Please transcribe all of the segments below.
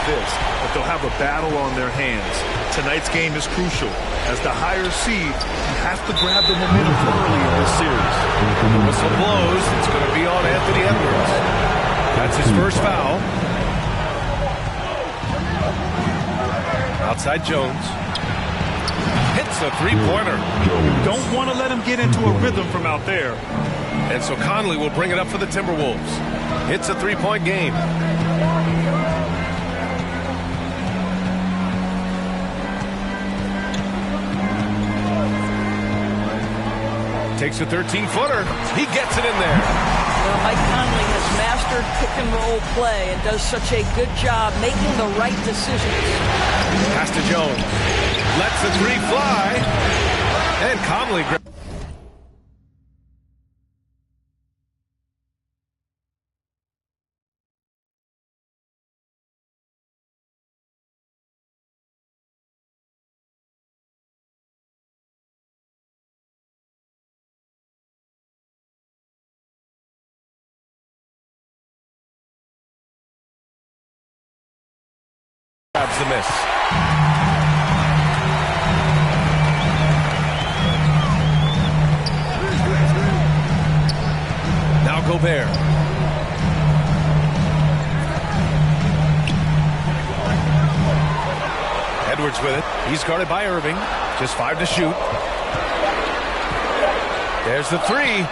this, but they'll have a battle on their hands. Tonight's game is crucial. As the higher seed, you have to grab the momentum early in this series. The whistle blows. It's going to be on Anthony Edwards. That's his first foul. Outside Jones. Hits a three-pointer. Don't want to let him get into a rhythm from out there. And so Conley will bring it up for the Timberwolves. It's a three-point game. Takes a 13-footer. He gets it in there. Well, Mike Conley has mastered pick-and-roll play and does such a good job making the right decisions. Pass to Jones. Lets the three fly. And Conley grabs the miss. Now Gobert. Edwards with it. He's guarded by Irving. Just 5 to shoot. There's the three.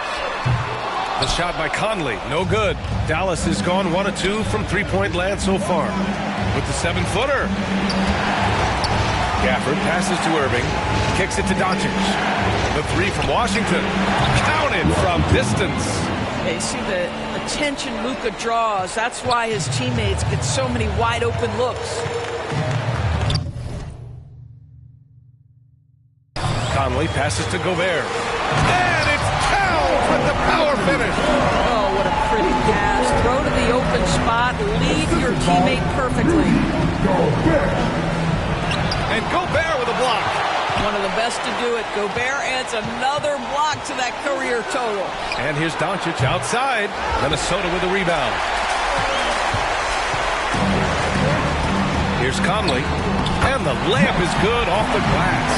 The shot by Conley. No good. Dallas has gone 1 of 2 from three-point land so far. With the 7-footer. Gafford passes to Irving. Kicks it to Doncic. The three from Washington. Counted from distance. Yeah, you see the attention Luka draws. That's why his teammates get so many wide open looks. Conley passes to Gobert. And it's Towns with the power finish. Oh, what a pretty pass. Throw to the open spot. Lead your teammate perfectly. And Gobert with a block. One of the best to do it. Gobert adds another block to that career total. And here's Doncic outside. Minnesota with a rebound. Here's Conley. And the layup is good off the glass.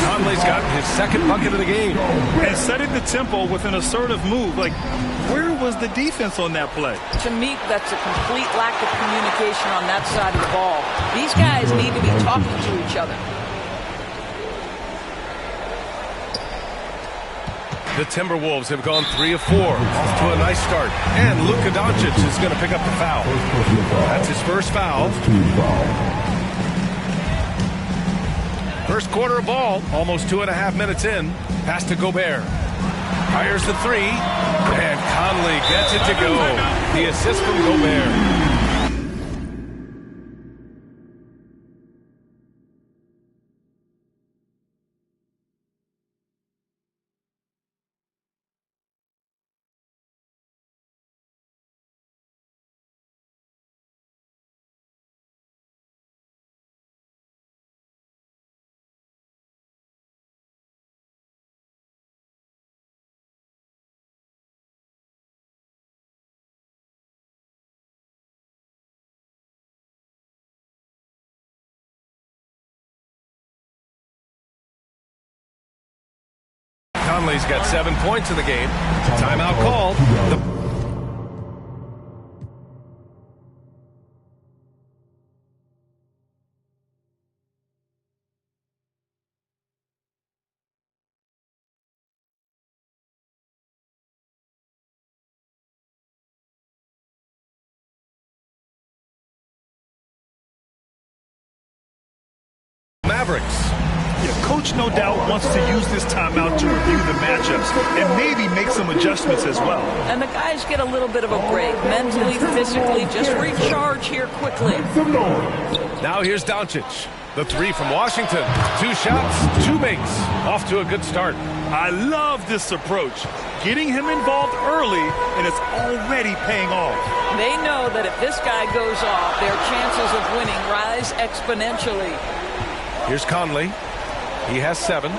Conley's got his second bucket of the game. And setting the tempo with an assertive move. Like, where was the defense on that play? To me, that's a complete lack of communication on that side of the ball. These guys need to be talking to each other. The Timberwolves have gone 3 of 4. Off to a nice start. And Luka Doncic is going to pick up the foul. That's his first foul. First quarter of ball, almost 2.5 minutes in. Pass to Gobert. Fires the three. And Conley gets it to go. The assist from Gobert. Conley's got 7 points in the game. Timeout called. Mavericks. Yeah, coach no doubt wants to use this timeout to review the matchups and maybe make some adjustments as well. And the guys get a little bit of a break, mentally, physically, just recharge here quickly. Now here's Doncic. The three from Washington. 2 shots, 2 makes. Off to a good start. I love this approach. Getting him involved early, and it's already paying off. They know that if this guy goes off, their chances of winning rise exponentially. Here's Conley. He has 7.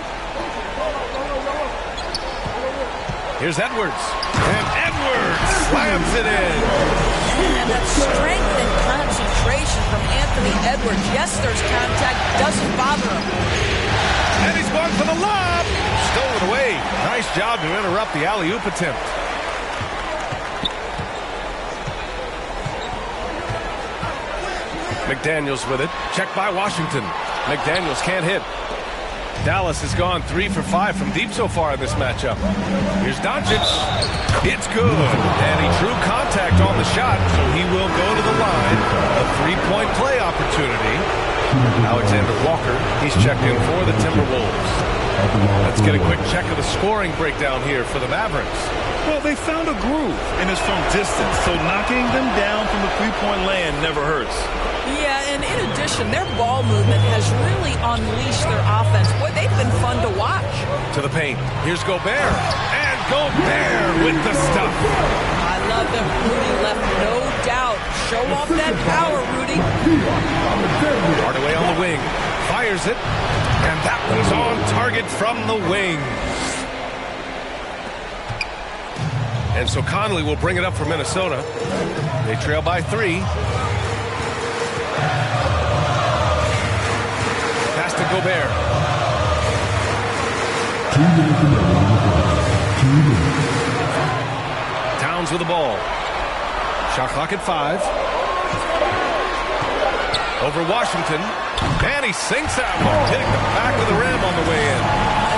Here's Edwards. And Edwards slams it in. And that strength and concentration from Anthony Edwards. Yes, there's contact. Doesn't bother him. And he's going for the lob. Stolen away. Nice job to interrupt the alley-oop attempt. McDaniels with it. Checked by Washington. McDaniels can't hit. Dallas has gone 3 for 5 from deep so far in this matchup. Here's Doncic. It's good. And he drew contact on the shot, so he will go to the line. A three-point play opportunity. Alexander Walker, he's checked in for the Timberwolves. Let's get a quick check of the scoring breakdown here for the Mavericks. Well, they found a groove, and it's from distance, so knocking them down from the three-point land never hurts. Yeah, and in addition, their ball movement has really unleashed their offense. Boy, they've been fun to watch. To the paint. Here's Gobert. And Gobert with the stuff. I love them. Rudy left no doubt. Show off that power, Rudy. Hardaway on the wing. Fires it. And that one's on target from the wing. And so Conley will bring it up for Minnesota. They trail by 3. Pass to Gobert. Towns with the ball. Shot clock at 5. Over Washington. And he sinks that one, hitting the back of the rim on the way in.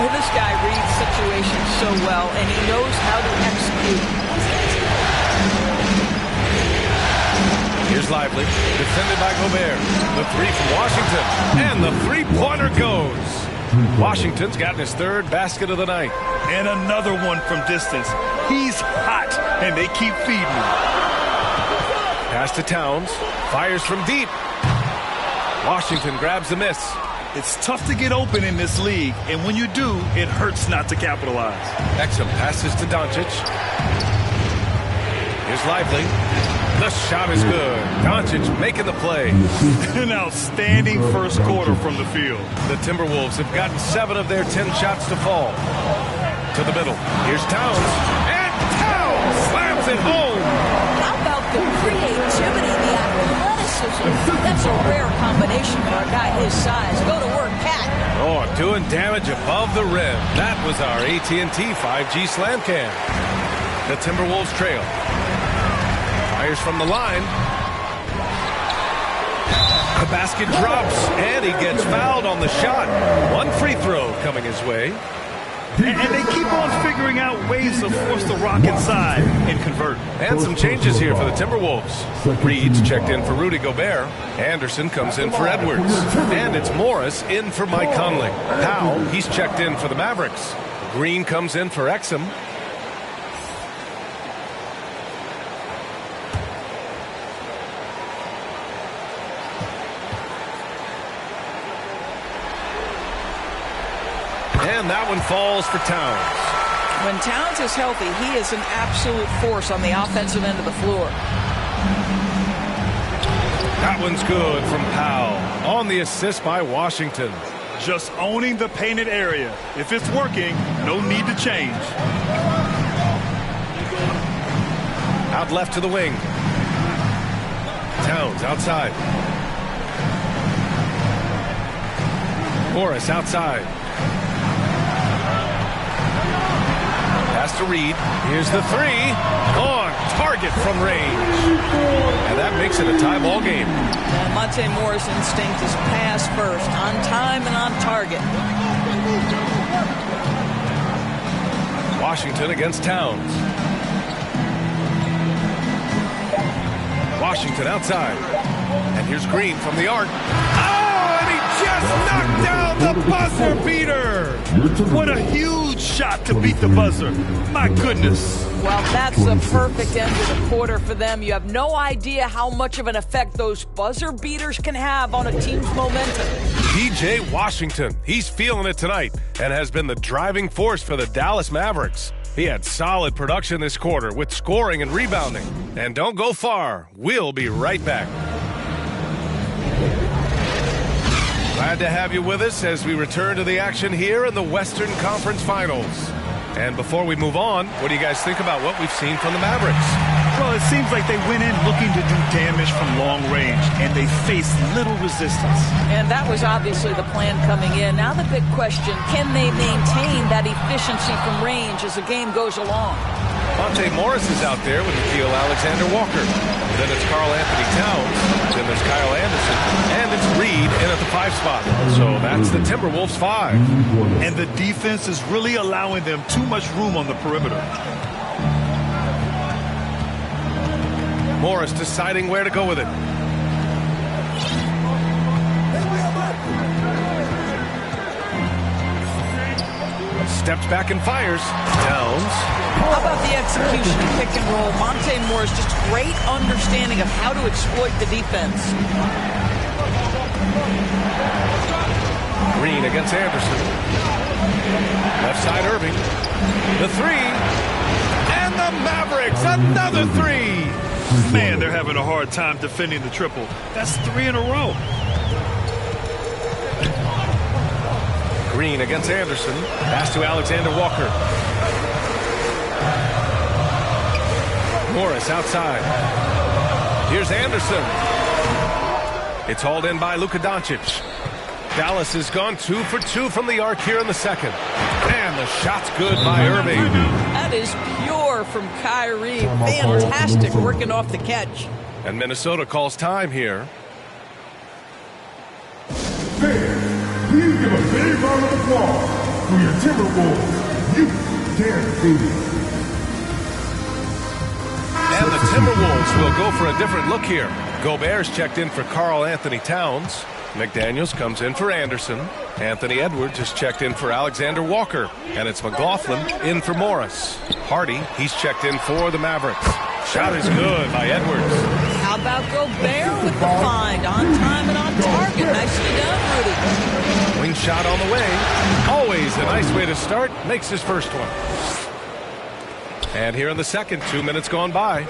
This guy reads situations so well, and he knows how to execute. Here's Lively, defended by Gobert. The three from Washington, and the three-pointer goes. Washington's gotten his 3rd basket of the night. And another one from distance. He's hot, and they keep feeding him. Pass to Towns, fires from deep. Washington grabs the miss. It's tough to get open in this league, and when you do, it hurts not to capitalize. Exum passes to Doncic. Here's Lively. The shot is good. Doncic making the play. An outstanding first quarter from the field. The Timberwolves have gotten 7 of their 10 shots to fall. To the middle. Here's Towns. And Towns slams it home. How about the creativity, the athleticism? That's a rare combination for a guy his size. Go to work, Cat. Oh, doing damage above the rim. That was our AT&T 5G slam cam. The Timberwolves trail. Fires from the line. The basket drops, and he gets fouled on the shot. 1 free throw coming his way. And they keep on figuring out ways to force the rock inside and convert. And some changes here for the Timberwolves. Reed's checked in for Rudy Gobert. Anderson comes in for Edwards. And it's Morris in for Mike Conley. Powell, he's checked in for the Mavericks. Green comes in for Exum. And that one falls for Towns. When Towns is healthy, he is an absolute force on the offensive end of the floor. That one's good from Powell. On the assist by Washington. Just owning the painted area. If it's working, no need to change. Out left to the wing. Towns outside. Morris outside. Pass to Reed. Here's the 3. On target from range. And that makes it a tie ball game. Monte Moore's instinct is pass first, on time and on target. Washington against Towns. Washington outside. And here's Green from the arc. Oh, and he just knocked down the buzzer beater. What a huge shot to beat the buzzer. My goodness. Well, that's the perfect end of the quarter for them. You have no idea how much of an effect those buzzer beaters can have on a team's momentum. P.J. Washington, he's feeling it tonight and has been the driving force for the Dallas Mavericks. He had solid production this quarter with scoring and rebounding. And don't go far. We'll be right back. Glad to have you with us as we return to the action here in the Western Conference Finals. And before we move on, what do you guys think about what we've seen from the Mavericks? Well, it seems like they went in looking to do damage from long range, and they faced little resistance. And that was obviously the plan coming in. Now the big question, can they maintain that efficiency from range as the game goes along? Monte Morris is out there with Nikhil Alexander-Walker. Then it's Karl Anthony Towns. Then there's Kyle Anderson. And it's Reed in at the 5 spot. So that's the Timberwolves 5. And the defense is really allowing them too much room on the perimeter. Morris deciding where to go with it. Steps back and fires. Downs. How about the execution of pick and roll? Monte Morris, just great understanding of how to exploit the defense. Green against Anderson. Left side Irving. The 3. And the Mavericks, another 3. Man, they're having a hard time defending the triple. That's 3 in a row. Green against Anderson. Pass to Alexander-Walker. Morris outside. Here's Anderson. It's hauled in by Luka Doncic. Dallas has gone 2 for 2 from the arc here in the second. And the shot's good by Irving. That is pure from Kyrie. Fantastic working off the catch. And Minnesota calls time here. Please give a big round of applause for your Timberwolves. You can't beat it. And the Timberwolves will go for a different look here. Gobert's checked in for Karl Anthony Towns. McDaniels comes in for Anderson. Anthony Edwards is checked in for Alexander-Walker. And it's McLaughlin in for Morris. Hardy, he's checked in for the Mavericks. Shot is good by Edwards. How about Gobert with the find? On time and on target. Nicely done, Rudy. Wing shot on the way. Always a nice way to start. Makes his first one. And here in the second, 2 minutes gone by.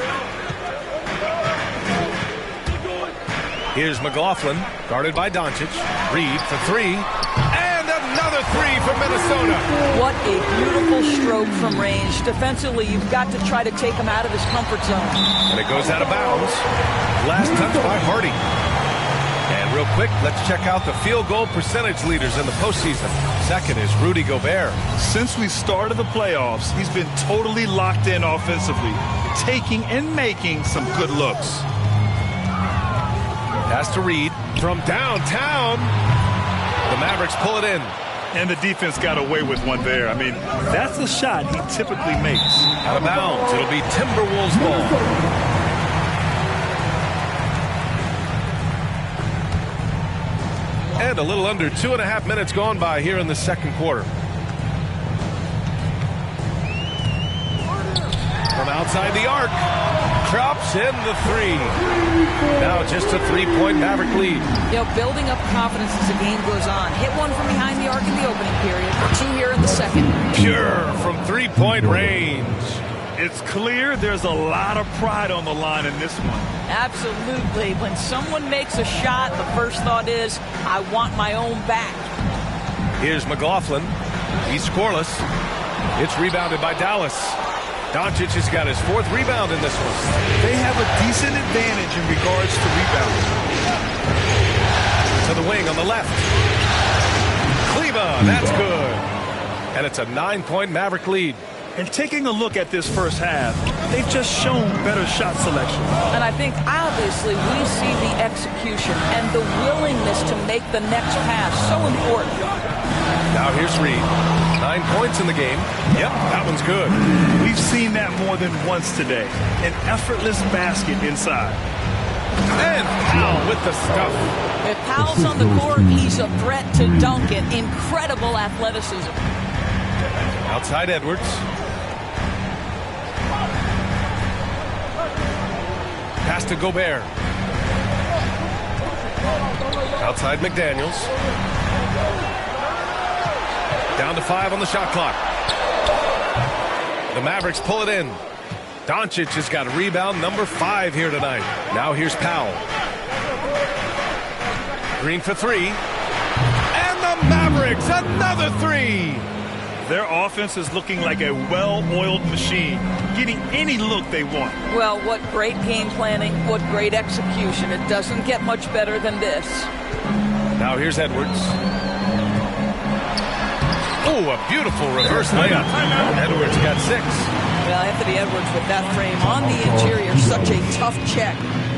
Here's McLaughlin, guarded by Doncic. Reed for 3. And another 3 for Minnesota. What a beautiful stroke from range. Defensively, you've got to try to take him out of his comfort zone. And it goes out of bounds. Last touch by Hardy. And real quick, let's check out the field goal percentage leaders in the postseason. Second is Rudy Gobert. Since we started the playoffs, he's been totally locked in offensively, taking and making some good looks. Pass to Reed from downtown. The Mavericks pull it in. And the defense got away with one there. I mean, that's a shot he typically makes. Out of bounds. It'll be Timberwolves ball. And a little under 2.5 minutes gone by here in the second quarter. From outside the arc. Drops in the 3. Now just a 3-point Maverick lead. You know, building up confidence as the game goes on. Hit one from behind the arc in the opening period. 2 here in the second. Pure from 3-point range. It's clear there's a lot of pride on the line in this one. Absolutely. When someone makes a shot, the first thought is, I want my own back. Here's McLaughlin. He's scoreless. It's rebounded by Dallas. Doncic has got his 4th rebound in this one. They have a decent advantage in regards to rebounding. To the wing on the left. Kleba, that's good. And it's a 9-point Maverick lead. And taking a look at this first half, they've just shown better shot selection. And I think, obviously, we see the execution and the willingness to make the next pass so important. Now here's Reed. 9 points in the game. Yep, that one's good. We've seen that more than once today. An effortless basket inside. And Powell with the stuff. If Powell's on the court, he's a threat to dunk it. Incredible athleticism. Outside Edwards. Pass to Gobert. Outside McDaniels. Down to 5 on the shot clock. The Mavericks pull it in. Doncic has got rebound number 5 here tonight. Now here's Powell. Green for 3. And the Mavericks, another 3. Their offense is looking like a well-oiled machine, getting any look they want. Well, what great game planning, what great execution. It doesn't get much better than this. Now here's Edwards. Oh, a beautiful reverse layup. Edwards got 6. Well, Anthony Edwards with that frame on the interior, such a tough check.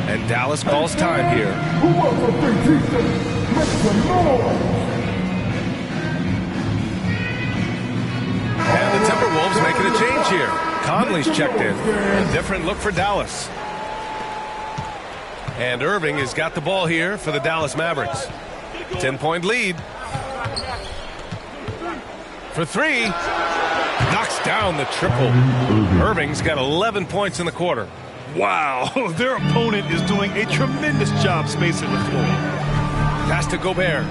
And Dallas calls time here. Who wants a free t-shirt? Make some noise! And the Timberwolves making a change here. Conley's checked in. A different look for Dallas. And Irving has got the ball here for the Dallas Mavericks. 10-point lead. For 3. Knocks down the triple. Irving's got 11 points in the quarter. Wow, their opponent is doing a tremendous job spacing the floor. Pass to Gobert.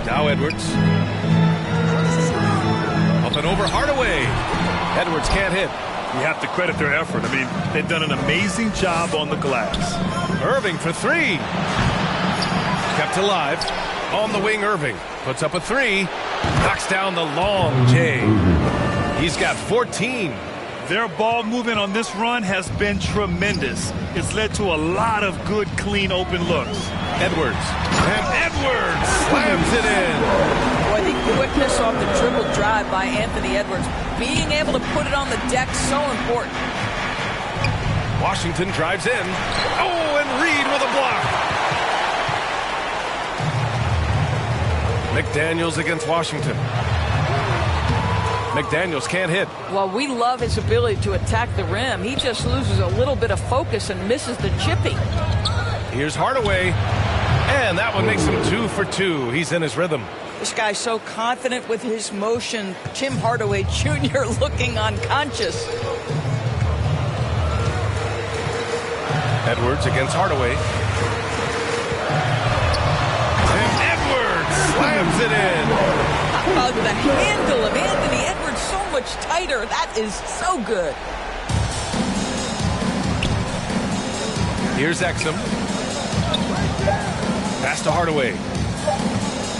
Now Edwards. Up and over Hardaway. Edwards can't hit. You have to credit their effort. I mean, they've done an amazing job on the glass. Irving for 3. Kept alive. On the wing, Irving. Puts up a 3. Knocks down the long J. He's got 14. Their ball movement on this run has been tremendous. It's led to a lot of good, clean, open looks. Edwards. And Edwards slams it in. Boy, the quickness off the dribble drive by Anthony Edwards. Being able to put it on the deck, so important. Washington drives in. Oh, and Reed with a block. McDaniels against Washington. McDaniels can't hit. Well, we love his ability to attack the rim. He just loses a little bit of focus and misses the chippy. Here's Hardaway. And that one makes him 2 for 2. He's in his rhythm. This guy's so confident with his motion. Tim Hardaway Jr. looking unconscious. Edwards against Hardaway. And Edwards slams it in. How about the handle of Anthony Edwards, so much tighter. That is so good. Here's Exum. Pass to Hardaway.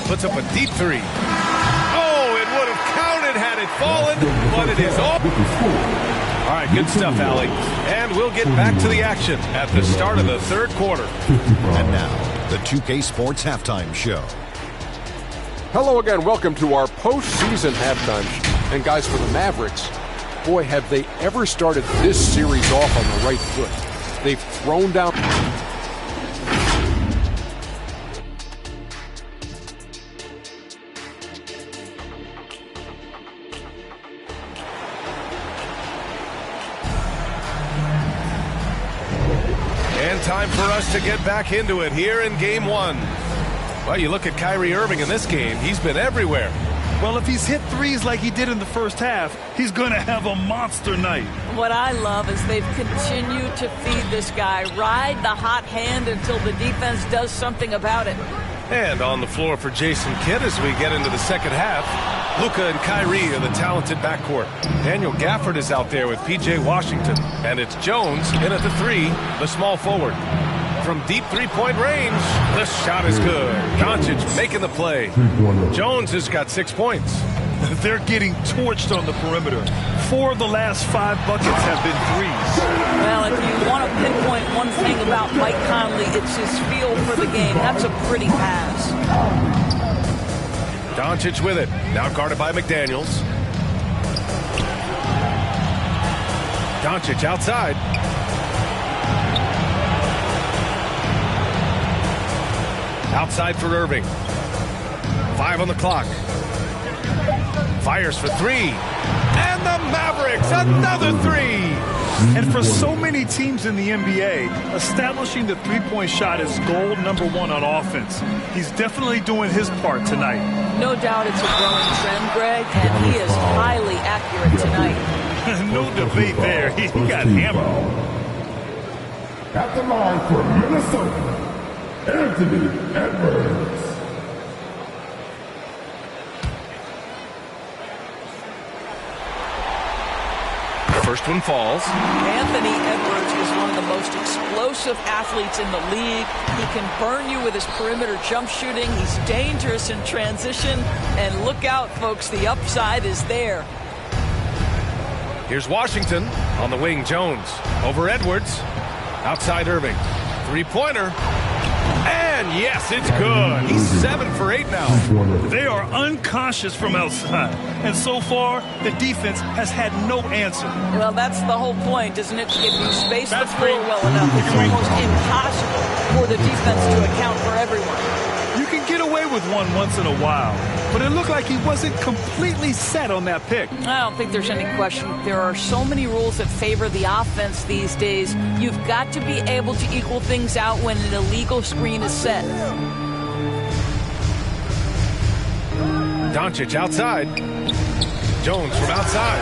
Puts up a deep 3. Oh, it would have counted had it fallen, but it is off. All right, good stuff, Allie. And we'll get back to the action at the start of the third quarter. And now, the 2K Sports Halftime Show. Hello again. Welcome to our postseason halftime. And guys, for the Mavericks, boy, have they ever started this series off on the right foot. They've thrown down. And time for us to get back into it here in Game 1. Well, you look at Kyrie Irving in this game. He's been everywhere. Well, if he's hit threes like he did in the first half, he's going to have a monster night. What I love is they've continued to feed this guy. Ride the hot hand until the defense does something about it. And on the floor for Jason Kidd as we get into the second half, Luka and Kyrie are the talented backcourt. Daniel Gafford is out there with P.J. Washington. And it's Jones in at the 3, the small forward. From deep three-point range, the shot is good. Doncic making the play. Jones has got 6 points. They're getting torched on the perimeter. 4 of the last 5 buckets have been threes. Well, if you want to pinpoint one thing about Mike Conley, it's his feel for the game. That's a pretty pass. Doncic with it. Now guarded by McDaniels. Doncic outside. Outside for Irving. 5 on the clock. Fires for 3. And the Mavericks, another 3. And for so many teams in the NBA, establishing the three-point shot is goal number 1 on offense. He's definitely doing his part tonight. No doubt it's a growing trend, Greg, and he is highly accurate tonight. No debate there. He got hammered. At the line for Minnesota, Anthony Edwards. First one falls. Anthony Edwards is one of the most explosive athletes in the league. He can burn you with his perimeter jump shooting. He's dangerous in transition. And look out, folks, the upside is there. Here's Washington on the wing. Jones over Edwards. Outside Irving. Three-pointer. And yes, it's good. He's 7 for 8 now. They are unconscious from outside. And so far, the defense has had no answer. Well, that's the whole point, isn't it? If you space the floor well enough, it's almost impossible for the defense to account for everyone. You can get away with one once in a while, but it looked like he wasn't completely set on that pick. I don't think there's any question. There are so many rules that favor the offense these days. You've got to be able to equal things out when an illegal screen is set. Doncic outside. Jones from outside.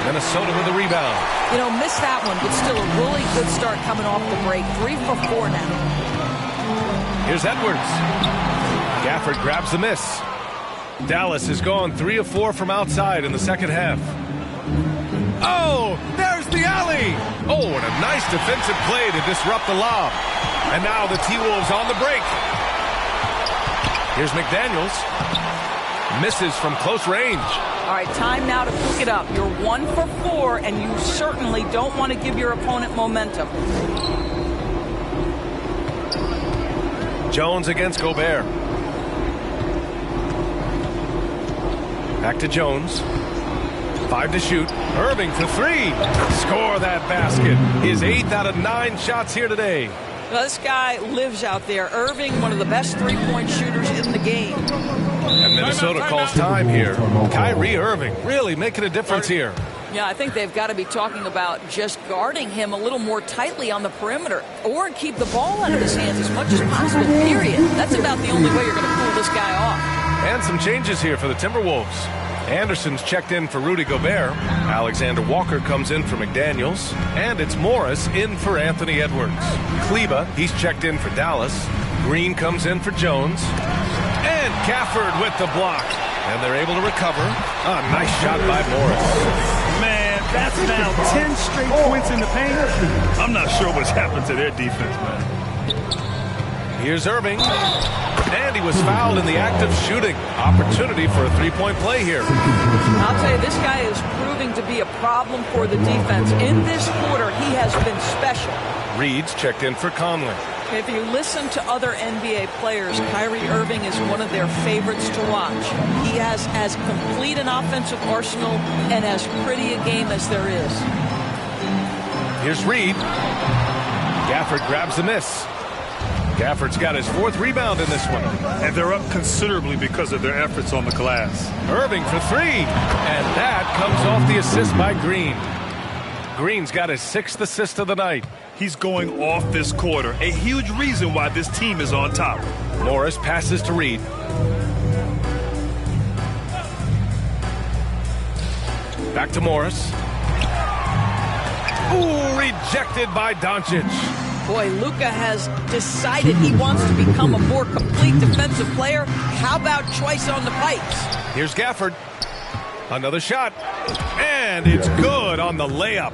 Minnesota with the rebound. You know, missed that one, but still a really good start coming off the break. 3 for 4 now. Here's Edwards. Gafford grabs the miss. Dallas has gone 3 of 4 from outside in the second half. Oh, there's the alley. Oh, and a nice defensive play to disrupt the lob. And now the T-Wolves on the break. Here's McDaniels. Misses from close range. All right, time now to pick it up. You're 1 for 4, and you certainly don't want to give your opponent momentum. Jones against Gobert. Back to Jones. 5 to shoot. Irving for 3. Score that basket. His 8th out of 9 shots here today. Well, this guy lives out there. Irving, one of the best three-point shooters in the game. And Minnesota calls time here. Kyrie Irving really making a difference here. Yeah, I think they've got to be talking about just guarding him a little more tightly on the perimeter or keep the ball out of his hands as much as possible, period. That's about the only way you're going to pull this guy off. And some changes here for the Timberwolves. Anderson's checked in for Rudy Gobert. Alexander Walker comes in for McDaniels. And it's Morris in for Anthony Edwards. Kleba, he's checked in for Dallas. Green comes in for Jones. And Gafford with the block. And they're able to recover. A nice shot by Morris. Man, that's now 10 straight points in the paint. I'm not sure what's happened to their defense, man. Here's Irving. And he was fouled in the act of shooting. Opportunity for a three-point play here. I'll tell you, this guy is proving to be a problem for the defense. In this quarter, he has been special. Reed's checked in for Conley. If you listen to other NBA players, Kyrie Irving is one of their favorites to watch. He has as complete an offensive arsenal and as pretty a game as there is. Here's Reed. Gafford grabs the miss. Gafford's got his 4th rebound in this one. And they're up considerably because of their efforts on the glass. Irving for 3. And that comes off the assist by Green. Green's got his 6th assist of the night. He's going off this quarter. A huge reason why this team is on top. Morris passes to Reed. Back to Morris. Ooh, rejected by Doncic. Boy, Luka has decided he wants to become a more complete defensive player. How about twice on the pipes? Here's Gafford. Another shot. And it's good on the layup.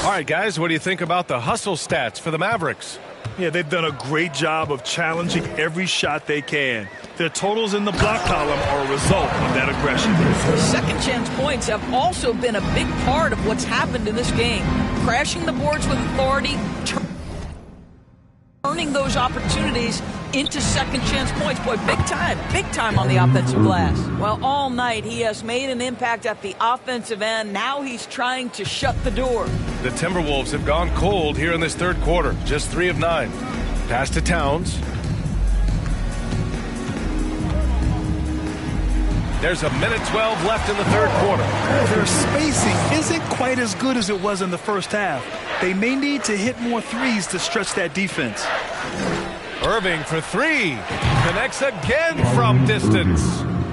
All right, guys, what do you think about the hustle stats for the Mavericks? Yeah, they've done a great job of challenging every shot they can. Their totals in the block column are a result of that aggression. Second chance points have also been a big part of what's happened in this game. Crashing the boards with authority, turning those opportunities into second chance points. Boy, big time on the offensive glass. Well, all night he has made an impact at the offensive end. Now he's trying to shut the door. The Timberwolves have gone cold here in this third quarter. Just 3 of 9. Pass to Towns. There's a minute 12 left in the third quarter. Their spacing isn't quite as good as it was in the first half. They may need to hit more threes to stretch that defense. Irving for 3. Connects again from distance.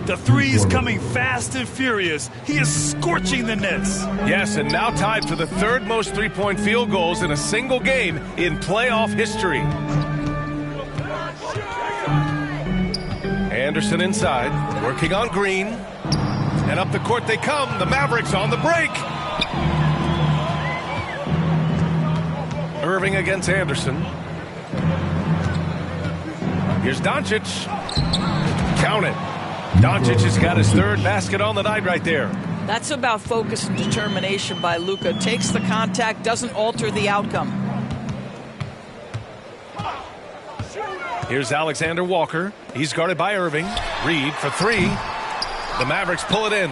The three's coming fast and furious. He is scorching the Nets. Yes, and now tied for the 3rd most three-point field goals in a single game in playoff history. Anderson inside, working on Green. And up the court they come. The Mavericks on the break. Irving against Anderson. Here's Doncic. Count it. Doncic has got his third basket on the night right there. That's about focus and determination by Luka. Takes the contact, doesn't alter the outcome. Here's Alexander Walker. He's guarded by Irving. Reed for three. The Mavericks pull it in.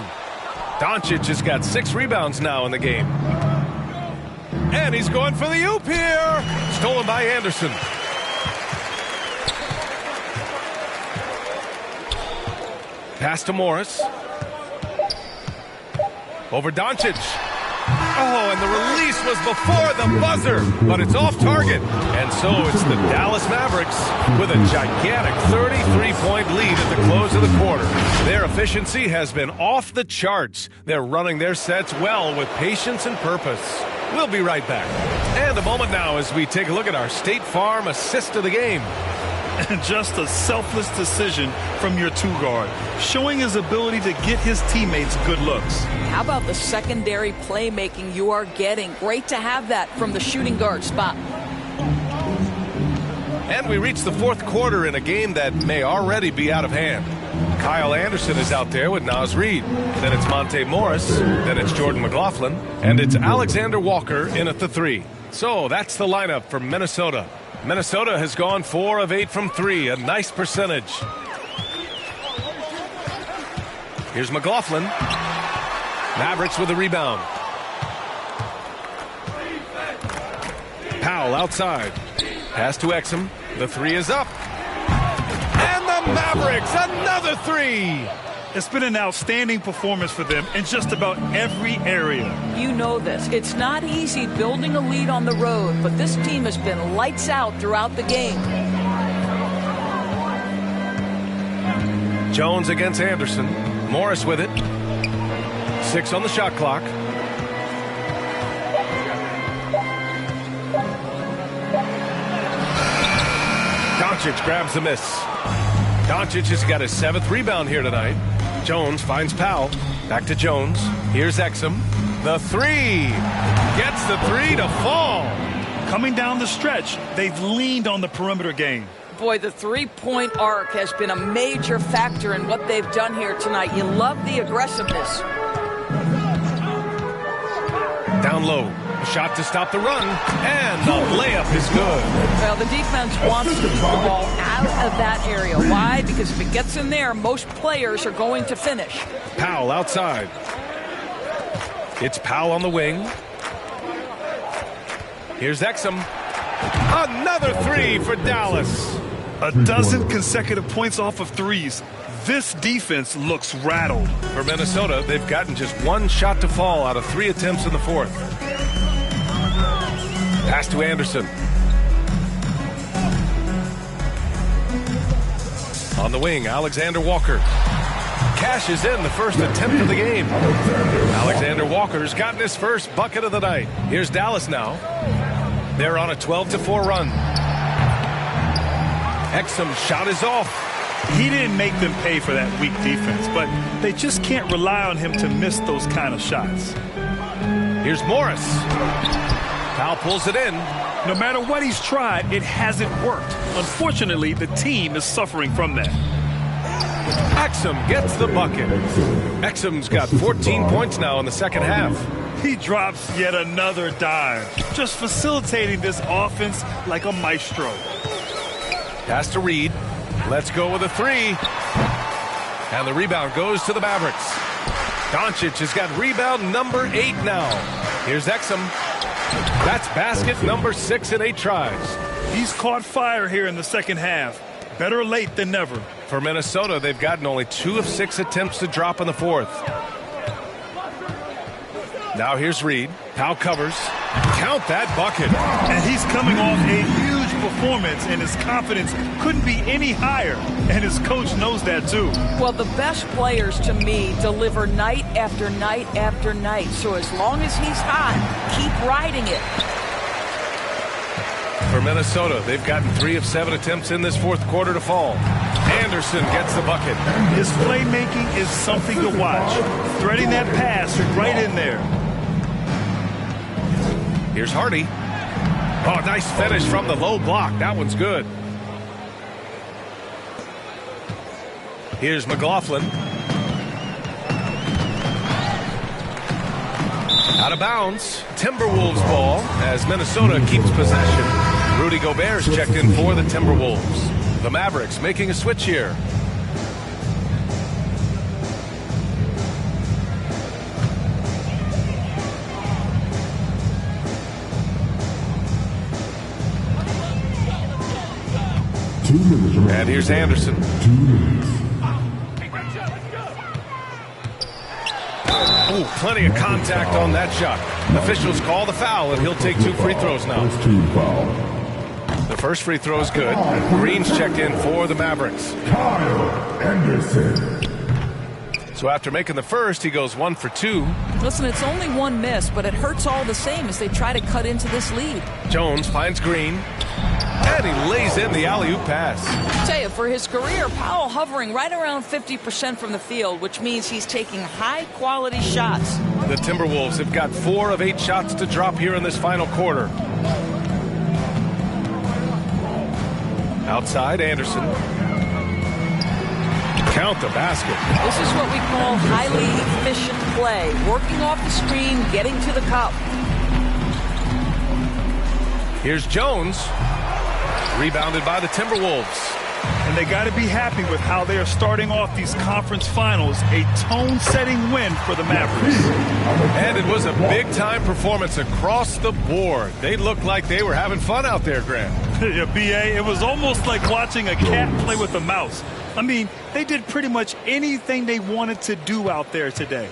Doncic has got 6 rebounds now in the game. And he's going for the oop here. Stolen by Anderson. Pass to Morris. Over Doncic. Oh, and the release was before the buzzer, but it's off target. And so it's the Dallas Mavericks with a gigantic 33-point lead at the close of the quarter. Their efficiency has been off the charts. They're running their sets well with patience and purpose. We'll be right back. And a moment now as we take a look at our State Farm assist of the game. And just a selfless decision from your two-guard, showing his ability to get his teammates good looks. How about the secondary playmaking you are getting? Great to have that from the shooting guard spot. And we reach the fourth quarter in a game that may already be out of hand. Kyle Anderson is out there with Naz Reid. Then it's Monte Morris. Then it's Jordan McLaughlin. And it's Alexander Walker in at the 3. So that's the lineup for Minnesota. Minnesota has gone 4 of 8 from 3, a nice percentage. Here's McLaughlin. Mavericks with a rebound. Powell outside. Pass to Exum. The 3 is up. And the Mavericks, another 3. It's been an outstanding performance for them in just about every area. You know this. It's not easy building a lead on the road, but this team has been lights out throughout the game. Jones against Anderson. Morris with it. 6 on the shot clock. Doncic grabs the miss. Doncic has got his 7th rebound here tonight. Jones finds Powell. Back to Jones. Here's Exum. The 3. Gets the 3 to fall. Coming down the stretch, they've leaned on the perimeter game. Boy, the three-point arc has been a major factor in what they've done here tonight. You love the aggressiveness. Down low. A shot to stop the run. And the layup is good. Well, the defense wants to keep the ball out of that area. Why? Because if it gets in there, most players are going to finish. Powell outside. It's Powell on the wing. Here's Exum. Another 3 for Dallas. A dozen consecutive points off of threes. This defense looks rattled. For Minnesota, they've gotten just 1 shot to fall out of 3 attempts in the 4th. Pass to Anderson. On the wing, Alexander Walker. Cashes in the first attempt of the game. Alexander Walker's gotten his first bucket of the night. Here's Dallas now. They're on a 12-4 run. Exum shot is off. He didn't make them pay for that weak defense, but they just can't rely on him to miss those kind of shots. Here's Morris. Powell pulls it in. No matter what he's tried, it hasn't worked. Unfortunately, the team is suffering from that. Exum gets the bucket. Exum's got 14 points now in the second half. He drops yet another dime, just facilitating this offense like a maestro. Pass to Reed. Let's go with a 3. And the rebound goes to the Mavericks. Doncic has got rebound number 8 now. Here's Exum. That's basket number 6 in 8 tries. He's caught fire here in the second half. Better late than never. For Minnesota, they've gotten only 2 of 6 attempts to drop in the 4th. Now here's Reed. Powell covers. Count that bucket. And he's coming off a huge performance, and his confidence couldn't be any higher. And his coach knows that, too. Well, the best players, to me, deliver night after night after night. So as long as he's hot, keep riding it. For Minnesota, they've gotten 3 of 7 attempts in this 4th quarter to fall. Anderson gets the bucket. His playmaking is something to watch. Threading that pass right in there. Here's Hardy. Oh, nice finish from the low block. That one's good. Here's McLaughlin. Out of bounds. Timberwolves ball as Minnesota keeps possession. Rudy Gobert's checked in for the Timberwolves. The Mavericks making a switch here. And here's Anderson. Ooh, plenty of contact on that shot. Officials call the foul, and he'll take 2 free throws now. The first free throw is good. Green's checked in for the Mavericks. Kyle Anderson. So after making the first, he goes 1 for 2. Listen, it's only one miss, but it hurts all the same as they try to cut into this lead. Jones finds Green, and he lays in the alley-oop pass. I tell you, for his career, Powell hovering right around 50% from the field, which means he's taking high-quality shots. The Timberwolves have got 4 of 8 shots to drop here in this final quarter. Outside, Anderson. Count the basket. This is what we call highly efficient play. Working off the screen, getting to the cup. Here's Jones. Rebounded by the Timberwolves. And they got to be happy with how they are starting off these conference finals. A tone-setting win for the Mavericks. And it was a big-time performance across the board. They looked like they were having fun out there, Grant. Yeah, B.A., it was almost like watching a cat play with a mouse. I mean, they did pretty much anything they wanted to do out there today.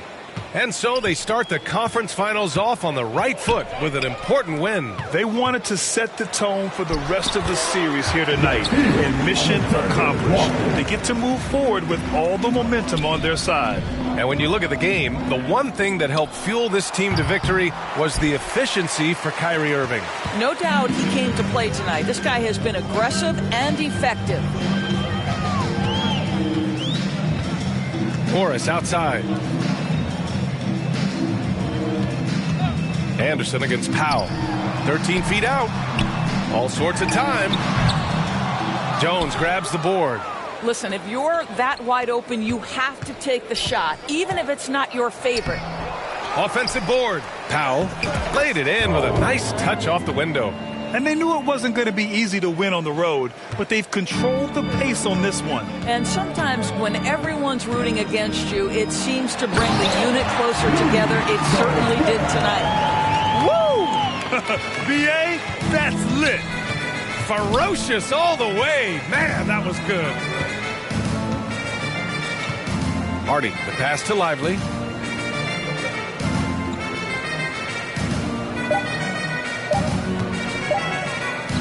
And so they start the conference finals off on the right foot with an important win. They wanted to set the tone for the rest of the series here tonight, and mission accomplished. They get to move forward with all the momentum on their side. And when you look at the game, the one thing that helped fuel this team to victory was the efficiency for Kyrie Irving. No doubt he came to play tonight. This guy has been aggressive and effective. Morris outside. Anderson against Powell. 13 feet out. All sorts of time. Jones grabs the board. Listen, if you're that wide open, you have to take the shot, even if it's not your favorite. Offensive board. Powell laid it in with a nice touch off the window. And they knew it wasn't going to be easy to win on the road, but they've controlled the pace on this one. And sometimes when everyone's rooting against you, it seems to bring the unit closer together. It certainly did tonight. B.A., that's lit. Ferocious all the way. Man, that was good. Hardy, the pass to Lively.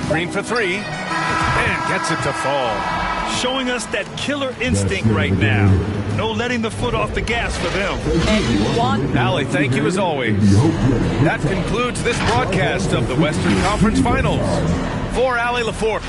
Green for 3. And gets it to fall. Showing us that killer instinct right now. No letting the foot off the gas for them. And you want... Allie, thank you as always. That concludes this broadcast of the Western Conference Finals. For Allie LaForte,